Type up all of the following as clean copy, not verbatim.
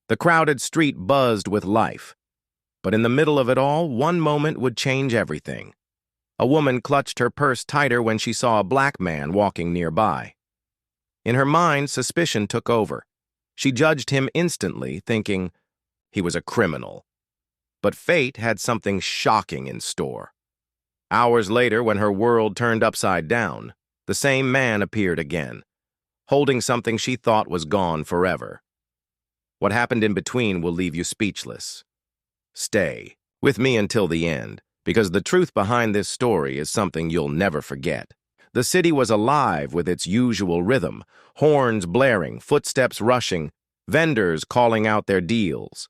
The crowded street buzzed with life. But in the middle of it all, one moment would change everything. A woman clutched her purse tighter when she saw a black man walking nearby. In her mind, suspicion took over. She judged him instantly, thinking he was a criminal. But fate had something shocking in store. Hours later, when her world turned upside down, the same man appeared again, holding something she thought was gone forever. What happened in between will leave you speechless. Stay with me until the end, because the truth behind this story is something you'll never forget. The city was alive with its usual rhythm, horns blaring, footsteps rushing, vendors calling out their deals.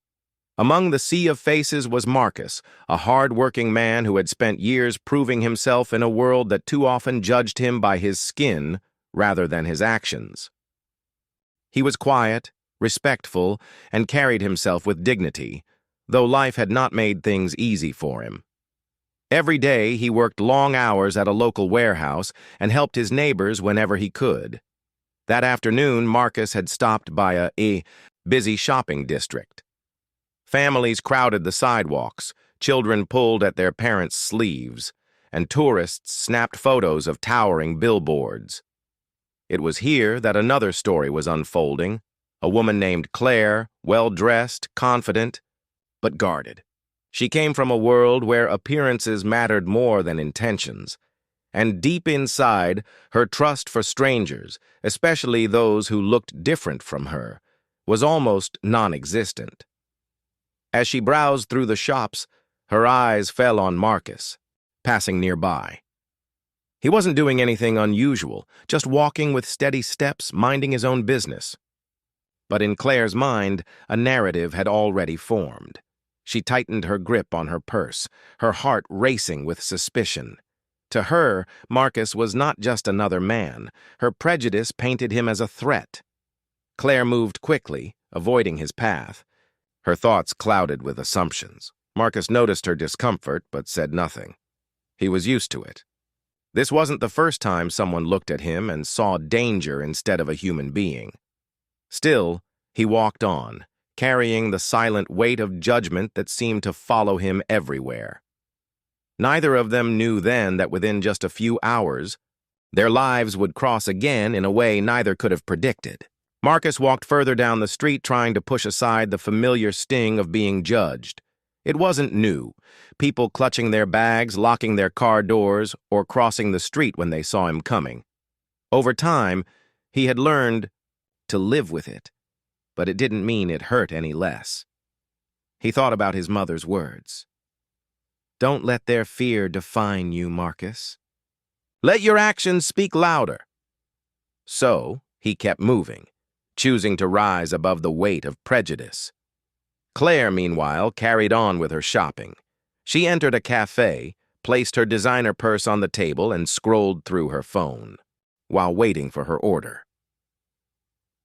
Among the sea of faces was Marcus, a hard-working man who had spent years proving himself in a world that too often judged him by his skin rather than his actions. He was quiet, respectful, and carried himself with dignity, though life had not made things easy for him. Every day he worked long hours at a local warehouse and helped his neighbors whenever he could. That afternoon, Marcus had stopped by a busy shopping district. Families crowded the sidewalks, children pulled at their parents' sleeves, and tourists snapped photos of towering billboards. It was here that another story was unfolding, a woman named Claire, well-dressed, confident, but guarded. She came from a world where appearances mattered more than intentions, and deep inside, her trust for strangers, especially those who looked different from her, was almost non-existent. As she browsed through the shops, her eyes fell on Marcus, passing nearby. He wasn't doing anything unusual, just walking with steady steps, minding his own business. But in Claire's mind, a narrative had already formed. She tightened her grip on her purse, her heart racing with suspicion. To her, Marcus was not just another man. Her prejudice painted him as a threat. Claire moved quickly, avoiding his path. Her thoughts clouded with assumptions. Marcus noticed her discomfort, but said nothing. He was used to it. This wasn't the first time someone looked at him and saw danger instead of a human being. Still, he walked on, carrying the silent weight of judgment that seemed to follow him everywhere. Neither of them knew then that within just a few hours, their lives would cross again in a way neither could have predicted. Marcus walked further down the street, trying to push aside the familiar sting of being judged. It wasn't new. People clutching their bags, locking their car doors, or crossing the street when they saw him coming. Over time, he had learned to live with it, but it didn't mean it hurt any less. He thought about his mother's words. Don't let their fear define you, Marcus. Let your actions speak louder. So, he kept moving, choosing to rise above the weight of prejudice. Claire, meanwhile, carried on with her shopping. She entered a cafe, placed her designer purse on the table, and scrolled through her phone, while waiting for her order.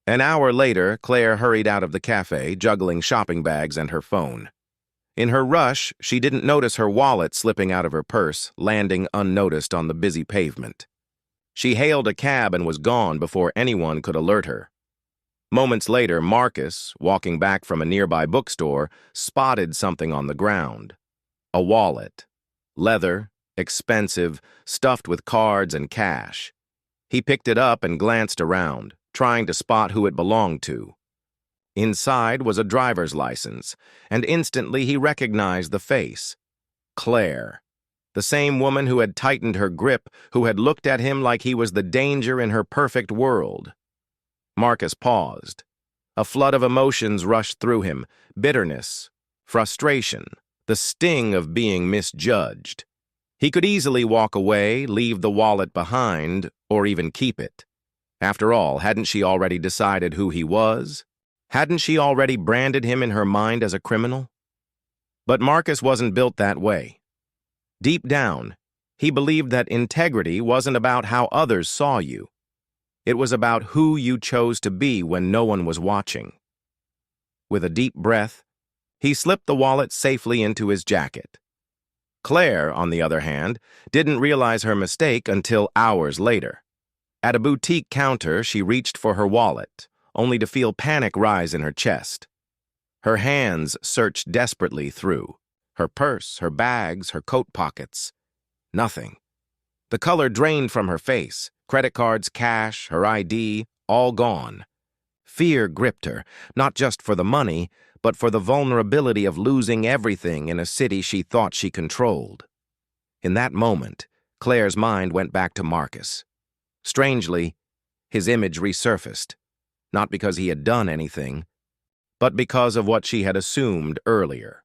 An hour later, Claire hurried out of the cafe, juggling shopping bags and her phone. In her rush, she didn't notice her wallet slipping out of her purse, landing unnoticed on the busy pavement. She hailed a cab and was gone before anyone could alert her. Moments later, Marcus, walking back from a nearby bookstore, spotted something on the ground. A wallet. Leather, expensive, stuffed with cards and cash. He picked it up and glanced around, trying to spot who it belonged to. Inside was a driver's license, and instantly he recognized the face. Claire. The same woman who had tightened her grip, who had looked at him like he was the danger in her perfect world. Marcus paused. A flood of emotions rushed through him, bitterness, frustration, the sting of being misjudged. He could easily walk away, leave the wallet behind, or even keep it. After all, hadn't she already decided who he was? Hadn't she already branded him in her mind as a criminal? But Marcus wasn't built that way. Deep down, he believed that integrity wasn't about how others saw you. It was about who you chose to be when no one was watching. With a deep breath, he slipped the wallet safely into his jacket. Claire, on the other hand, didn't realize her mistake until hours later. At a boutique counter, she reached for her wallet, only to feel panic rise in her chest. Her hands searched desperately through. Her purse, her bags, her coat pockets. Nothing. The color drained from her face. Credit cards, cash, her ID, all gone. Fear gripped her, not just for the money, but for the vulnerability of losing everything in a city she thought she controlled. In that moment, Claire's mind went back to Marcus. Strangely, his image resurfaced, not because he had done anything, but because of what she had assumed earlier.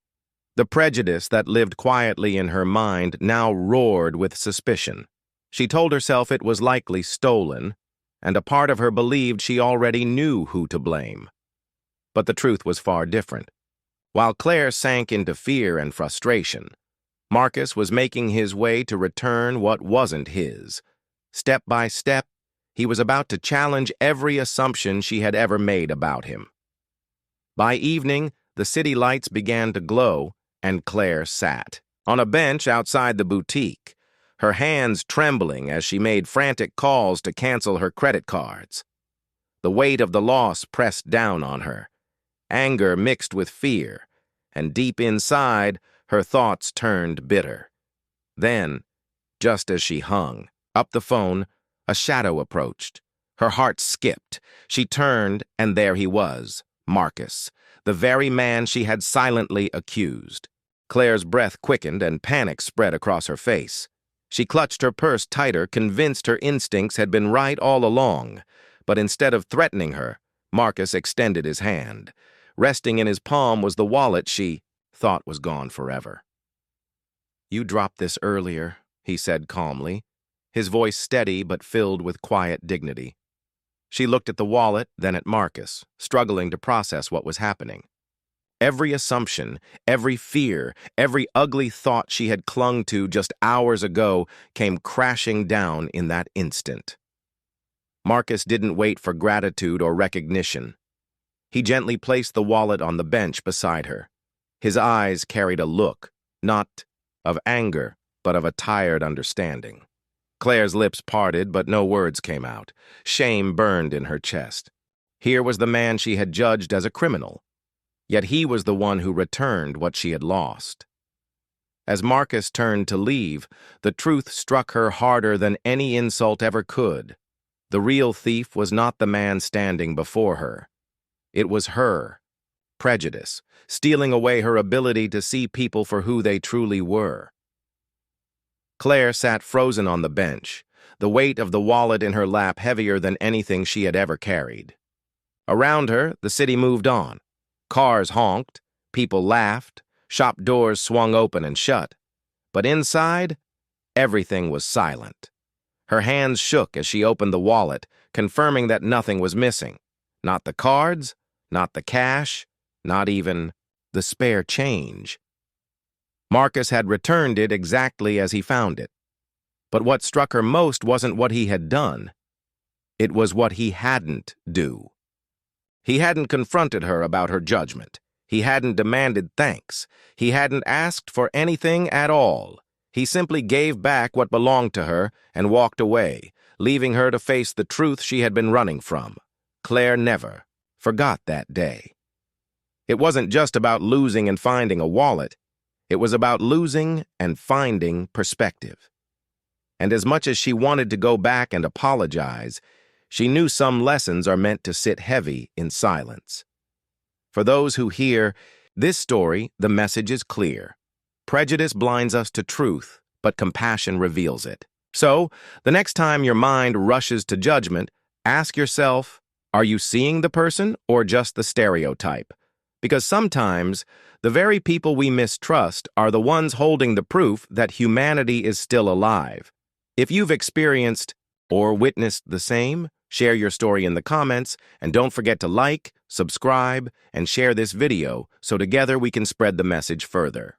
The prejudice that lived quietly in her mind now roared with suspicion. She told herself it was likely stolen, and a part of her believed she already knew who to blame. But the truth was far different. While Claire sank into fear and frustration, Marcus was making his way to return what wasn't his. Step by step, he was about to challenge every assumption she had ever made about him. By evening, the city lights began to glow, and Claire sat on a bench outside the boutique, her hands trembling as she made frantic calls to cancel her credit cards. The weight of the loss pressed down on her, anger mixed with fear, and deep inside, her thoughts turned bitter. Then, just as she hung up the phone, a shadow approached. Her heart skipped. She turned, and there he was, Marcus, the very man she had silently accused. Claire's breath quickened and panic spread across her face. She clutched her purse tighter, convinced her instincts had been right all along. But instead of threatening her, Marcus extended his hand. Resting in his palm was the wallet she thought was gone forever. "You dropped this earlier," he said calmly, his voice steady but filled with quiet dignity. She looked at the wallet, then at Marcus, struggling to process what was happening. Every assumption, every fear, every ugly thought she had clung to just hours ago came crashing down in that instant. Marcus didn't wait for gratitude or recognition. He gently placed the wallet on the bench beside her. His eyes carried a look, not of anger, but of a tired understanding. Claire's lips parted, but no words came out. Shame burned in her chest. Here was the man she had judged as a criminal. Yet he was the one who returned what she had lost. As Marcus turned to leave, the truth struck her harder than any insult ever could. The real thief was not the man standing before her. It was her, prejudice, stealing away her ability to see people for who they truly were. Claire sat frozen on the bench, the weight of the wallet in her lap heavier than anything she had ever carried. Around her, the city moved on. Cars honked, people laughed, shop doors swung open and shut. But inside, everything was silent. Her hands shook as she opened the wallet, confirming that nothing was missing. Not the cards, not the cash, not even the spare change. Marcus had returned it exactly as he found it. But what struck her most wasn't what he had done. It was what he hadn't do. He hadn't confronted her about her judgment. He hadn't demanded thanks. He hadn't asked for anything at all. He simply gave back what belonged to her and walked away, leaving her to face the truth she had been running from. Claire never forgot that day. It wasn't just about losing and finding a wallet. It was about losing and finding perspective. And as much as she wanted to go back and apologize, she knew some lessons are meant to sit heavy in silence. For those who hear this story, the message is clear. Prejudice blinds us to truth, but compassion reveals it. So, the next time your mind rushes to judgment, ask yourself, are you seeing the person or just the stereotype? Because sometimes, the very people we mistrust are the ones holding the proof that humanity is still alive. If you've experienced or witnessed the same, share your story in the comments, and don't forget to like, subscribe, and share this video so together we can spread the message further.